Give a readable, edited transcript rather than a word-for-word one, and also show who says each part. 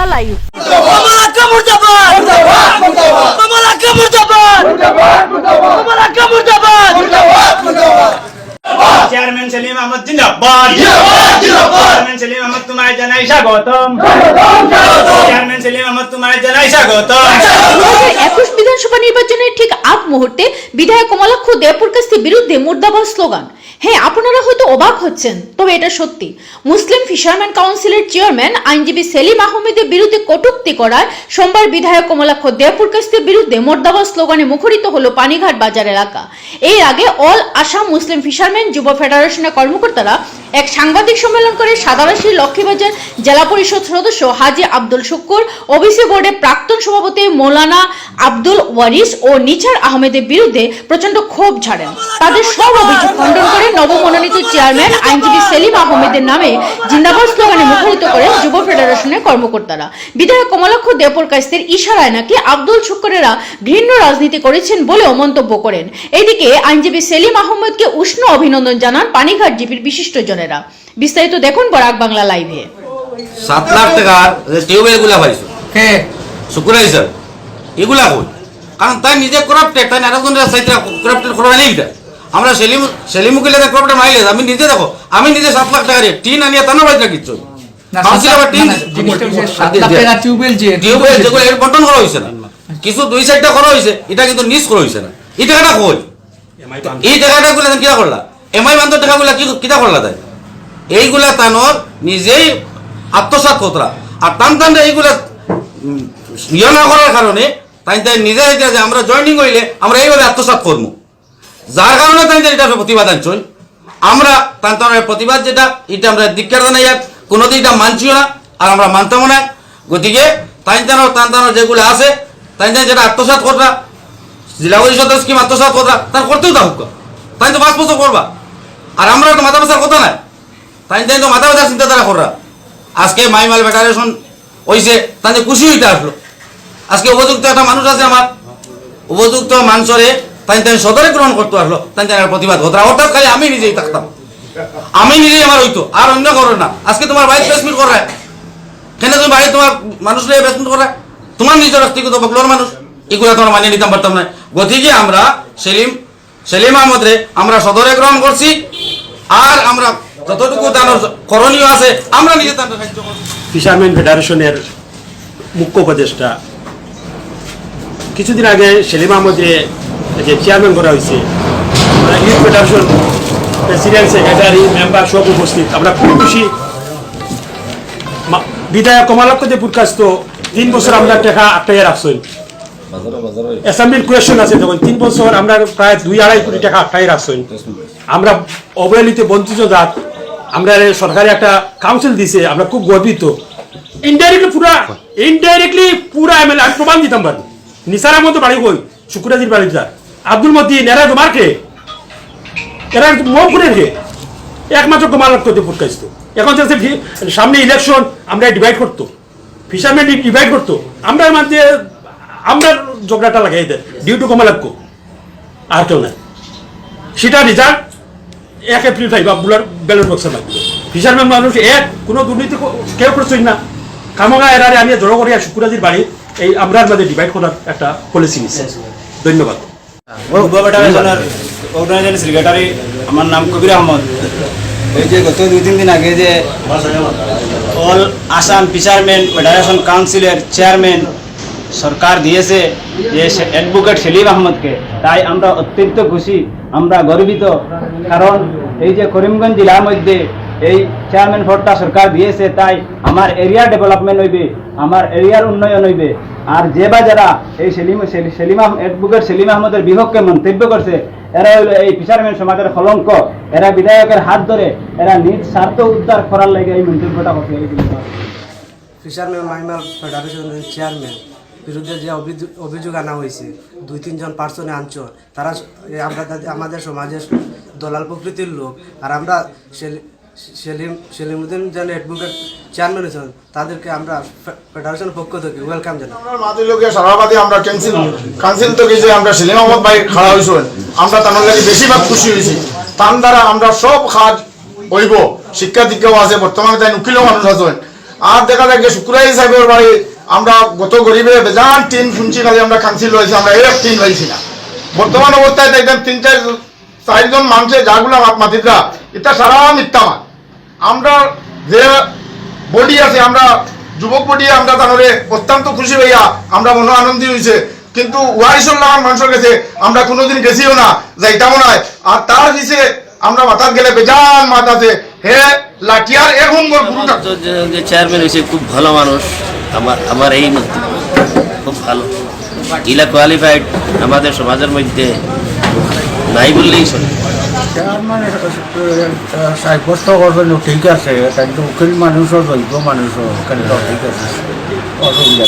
Speaker 1: Bangla live.
Speaker 2: Chairman Selim Ahmad জিন্দাবাদ। Chairman Selim Ahmad তোমায় জানাই স্বাগতম। চেয়ারম্যান সেলিম আহমদ তোমায় জানাই স্বাগতম।
Speaker 1: 2021 বিধানসভা নির্বাচনের ঠিক আগ মুহূর্তে বিধায়ক কমলাক্ষ দেবপুরকাস্তির বিরুদ্ধে মুর্দাবাদ স্লোগান। হ্যাঁ, আপনারা হয়তো অবাক হচ্ছেন, তবে এটা সত্যি। মুসলিম ফিশারম্যান কাউন্সিলের চেয়ারম্যান আইনজীবী সেলিম আহমেদের বিরুদ্ধে কটূক্তি করায় সোমবার বিধায়ক কমলাক্ষ দেবপুরকাস্তির বিরুদ্ধে মুর্দাবাদ স্লোগানে মুখরিত হলো পানিঘাট বাজার এলাকা। এর আগে অল আসাম মুসলিম ফিশারম্যান যুব ফেডারেশনের কর্মকর্তারা এক সাংবাদিক সম্মেলন করে সাদারাশির লক্ষ্মীবাজার জেলা পরিষদ সদস্য হাজি আব্দুল শুক্কুর, ওবিসি বোর্ডের প্রাক্তন সভাপতি মৌলানা আব্দুল ওয়ারিস ও নিচার আহমেদের বিরুদ্ধে প্রচন্ড ক্ষোভ ঝাড়েন। তাদের সব অভিযোগ খণ্ডন করে নবমনোনীত চেয়ারম্যান আইনজীবী সেলিম আহমেদের নামে জিন্দাবাদ স্লোগানে মুখরিত করে যুব ফেডারেশনের কর্মকর্তারা। বিধায়ক কমলাক্ষ দেবপুরকাস্তির ইশারায় নাকি আব্দুল শুক্কুরেরা ঘৃণ্য রাজনীতি করেছেন বলেও মন্তব্য করেন। এদিকে আইনজীবী সেলিম আহমেদকে উষ্ণ অভিনন্দন জানান পানিঘাট জিপির বিশিষ্টজনেরা। বিস্তারিত দেখুন বরাক বাংলা লাইভে।
Speaker 3: 7 লাখ টাকার টিউবওয়েল গুলা পাইছো কে শুকুরাই স্যার এগুলা কই? কারণ তাই নিজে করাপ্টেড, তাই আরেকজনের সাইতে করাপ্টেড করা নেই। আমরা সেলিমুকে লেগে করাপ্টেড মাইলে আমি নিজে দেখো, আমি নিজে 7 লাখ টাকা টিন আনিয়ে তানো বাইতে কিচ্ছু টিউবওয়েল যেগুলো বন্টন করা হয়েছে না, কিছু 2 সাইডটা করা হয়েছে, এটা কিন্তু নিজ করা হয়েছে না। এই টাকাটা কই? এই টাকাটা গুলা কিনা করলা? এমআই বান্ধব টাকাগুলা কিনা করলা? তাই এইগুলা তানোর নিজেই আত্মসাৎ কতরা, আর টান এইগুলা ইয়ে না করার কারণে তাই নিজে যে আমরা জয়েনিং হইলে আমরা এইভাবে আত্মসাৎ করবো, যার কারণে তাই এটা প্রতিবাদ আনছই। আমরা তান্তানের প্রতিবাদ যেটা এটা আমরা ধিক্কার জানাই, কোনোদিন এটা মানছিও না আর আমরা মানতামও না। গতিকে তান্তানোর যেগুলো আছে তাই যেটা আত্মসাৎ করা, জেলা পরিষদের স্কিম আত্মসাৎ করা, তার করতেও তা হোক, তাই তো 5 বছর করবা। আর আমরা তো মাথা পেশার কথা নাই, তাই তো মাথা পেশার চিন্তাধারা করা। আজকে মাইমাল ফেডারেশন হয়েছে, তাই খুশি হইতে আসলো। আজকে উপযুক্ত একটা মানুষ আছে, আমার উপযুক্ত মানুষরে তাই সদরে গ্রহণ করতে আসলো, তাই প্রতিবাদ কথা। অর্থাৎ খালি আমি নিজেই থাকতাম, আমি নিজেই আমার হইতো, আর অন্য করো না। আজকে তোমার বাড়িতে বেসমেন্ট করে কেন? তুমি বাড়ি তোমার মানুষ নিয়ে বেসমেন্ট করে, তোমার নিজের ব্যক্তিগত বকলোর মানুষ, এগুলো তোমার মানিয়ে নিতাম পারতাম না। গতিকে আমরা সেলিম আহমদরে আমরা সদরে গ্রহণ করছি, আর আমরা যতটুকু তার করণীয় আছে আমরা নিজে তার সাহায্য করছি।
Speaker 4: ফিশারম্যান ফেডারেশনের মুখ্য উপদেষ্টা কিছুদিন আগে সেলিম আহমদরে যে চেয়ারম্যান করা হয়েছে, youth federation president, secretary, member সব উপস্থিত, আমরা খুব খুশি। বিধায়ক কমলাক্ষ দেবপুরকাস্ত 3 বছর আমরা টাকা আটকাইয়া রাখছেন। অ্যাসাইনমেন্ট কোয়েশন আছে, তখন 3 বছর আমরা প্রায় 2-2.5 কোটি টাকা আটকাই রাখছেন। আমরা অবহেলিত বঞ্চিত জাত, আমরা সরকারি একটা কাউন্সিল দিছে, আমরা খুব গর্বিত। ইনডাইরেক্টলি পুরা এমএলএ আমি প্রমাণ দিতাম পারি। নিসার মতো বাড়ি কই, শুকুরাজির বাড়ি যা, আব্দুল মতিন, এরা তোমার কে? এরা মন করে কে? একমাত্র কমলাক্ষ দেবপুরকাস্ত। এখন সামনে ইলেকশন, আমরা ডিভাইড করতো, ফিশারম্যান ডিভাইড করতো, আমরা মানতে আমরা ঝগড়াটা লাগাই দেয় ডিউ টু কমলাক্ষ, আর কেউ নাই। সেটা রেজাল্ট 1 এপ্রিল পাইবা ব্যালট বক্সের মাধ্যমে। ফিশারম্যান মানুষ এক, কোনো দুর্নীতি কেউ করছেন না। কামঙ্গা এরারে আনিয়ে জড়ো করিয়া শুকুরাজির বাড়ি এই আমরার মাঝে ডিভাইড করার একটা পলিসি নিচ্ছে। ধন্যবাদ।
Speaker 2: সেক্রেটারি, আমার নাম কবির আহমদ। এই যে গত 2-3 দিন আগে যে অল আসাম ফিশারম্যান ফেডারেশন কাউন্সিলের চেয়ারম্যান সরকার দিয়েছে যে অ্যাডভোকেট সেলিম আহমদকে, তাই আমরা অত্যন্ত খুশি, আমরা গর্বিত। কারণ এই যে করিমগঞ্জ জেলার মধ্যে এই চেয়ারম্যান পদটা সরকার দিয়েছে, তাই আমার এরিয়া ডেভেলপমেন্ট হইবে, আমার এরিয়ার উন্নয়ন হইবে। আর যে বা যারা এই অ্যাডভোকেট সেলিম আহমদের বিপক্ষে মন্তব্য করছে, এরা হইল এই ফিশারম্যান সমাজের কলঙ্ক। এরা বিধায়কের হাত ধরে এরা নিজ স্বার্থ উদ্ধার করার লাগে এই মন্তব্যটা করছে।
Speaker 5: ফিশারম্যান মাইমাল ফেডারেশনের চেয়ারম্যান বিরুদ্ধে যে অভিযোগ আনা হয়েছে, 2-3 জন পার্সনে আনছো, তারা আমরা আমাদের সমাজের দলাল প্রকৃতির লোক। আর আমরা সেলিমউদ্দিন যেন অ্যাডভোকেট চেয়ারম্যান হয়েছেন, তাদেরকে আমরা ফেডারেশনের পক্ষ থেকে ওয়েলকাম জানাই।
Speaker 6: আমরা মাদুলোকে সভাপতি আমরা কাউন্সিল থেকে যে আমরা সেলিম আহমদ ভাই খাড়া হয়েছেন, আমরা তার লাগে বেশিরভাগ খুশি হয়েছি। তার দ্বারা আমরা সব কাজ হইব, শিক্ষা দীক্ষাও আছে, বর্তমানে তাই উকিলও মানুষ আছেন, আর দেখা যায় যে শুক্রাই সাহেবের বাড়ি আমরা গত গরিবে বেজান টিন শুনছি খালি আমরা কাউন্সিল হয়েছি আমরা এক টিন হয়েছি না বর্তমান অবস্থায় দেখবেন 3-4জন মানুষের যাগুলা মাতিদরা এটা সারা মিথ্যা মান আমরা যে বডি আছে আমরা যুবক বডি আমরা তাহলে অত্যন্ত খুশি হইয়া আমরা মনে আনন্দিত হয়েছে কিন্তু ওয়াইশল লাগান মানুষের কাছে আমরা কোনোদিন গেছিও না যাইতা মনে হয় আর তার পিছিয়ে আমরা মাথাত গেলে বেজান মাত আছে হে লাঠিয়ার এখন গুরুটা
Speaker 7: যে চেয়ারম্যান হয়েছে খুব ভালো মানুষ আমার এই মন্তব্য খুব ভালো ইলা কোয়ালিফাইড আমাদের সমাজের মধ্যে নাই বললেই চলে
Speaker 8: চেয়ারম্যান সাব্যস্ত করবেন ঠিক আছে কিন্তু উকিল মানুষও যোগ্য মানুষও কিন্তু ঠিক আছে অসুবিধা